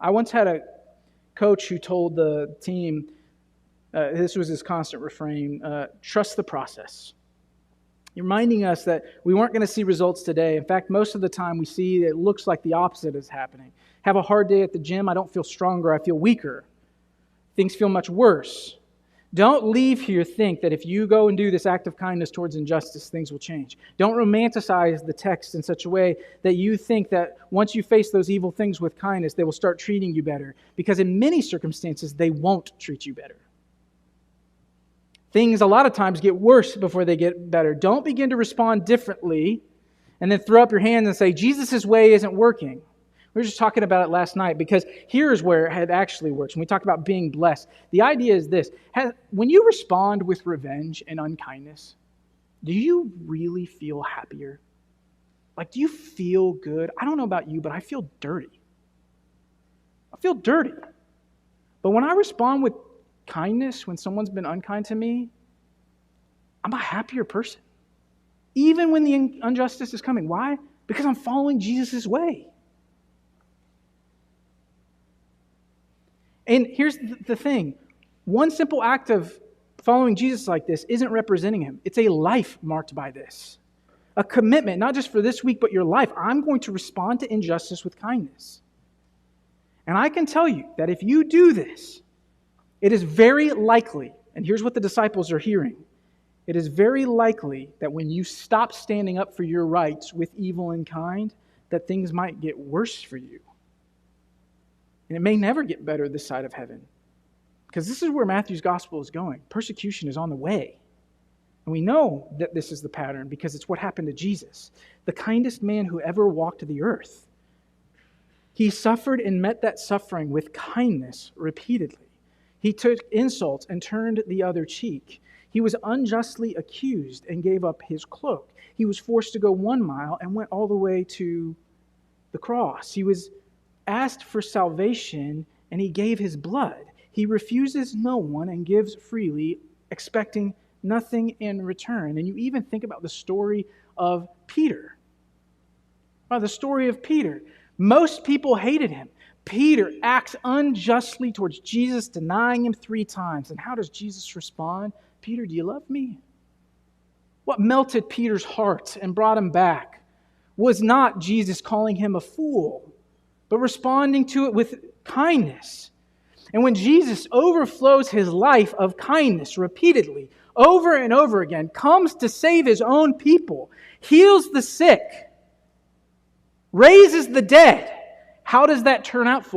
I once had a coach who told the team, this was his constant refrain, trust the process. Reminding us that we weren't going to see results today. In fact, most of the time we see it looks like the opposite is happening. Have a hard day at the gym, I don't feel stronger, I feel weaker. Things feel much worse. Don't leave here think that if you go and do this act of kindness towards injustice, things will change. Don't romanticize the text in such a way that you think that once you face those evil things with kindness, they will start treating you better. Because in many circumstances, they won't treat you better. Things a lot of times get worse before they get better. Don't begin to respond differently and then throw up your hands and say, Jesus' way isn't working. We were just talking about it last night because here's where it actually works. When we talk about being blessed, the idea is this. When you respond with revenge and unkindness, do you really feel happier? Like, do you feel good? I don't know about you, but I feel dirty. I feel dirty. But when I respond with kindness, when someone's been unkind to me, I'm a happier person. Even when the injustice is coming. Why? Because I'm following Jesus' way. And here's the thing. One simple act of following Jesus like this isn't representing Him. It's a life marked by this. A commitment, not just for this week, but your life. I'm going to respond to injustice with kindness. And I can tell you that if you do this, it is very likely, and here's what the disciples are hearing, it is very likely that when you stop standing up for your rights with evil and kind, that things might get worse for you. And it may never get better this side of heaven. Because this is where Matthew's gospel is going. Persecution is on the way. And we know that this is the pattern because it's what happened to Jesus, the kindest man who ever walked the earth. He suffered and met that suffering with kindness repeatedly. He took insults and turned the other cheek. He was unjustly accused and gave up his cloak. He was forced to go 1 mile and went all the way to the cross. He was asked for salvation and he gave his blood. He refuses no one and gives freely, expecting nothing in return. And you even think about the story of Peter. The story of Peter. Most people hated him. Peter acts unjustly towards Jesus, denying Him 3 times. And how does Jesus respond? Peter, do you love me? What melted Peter's heart and brought him back was not Jesus calling him a fool, but responding to it with kindness. And when Jesus overflows His life of kindness repeatedly, over and over again, comes to save His own people, heals the sick, raises the dead, how does that turn out for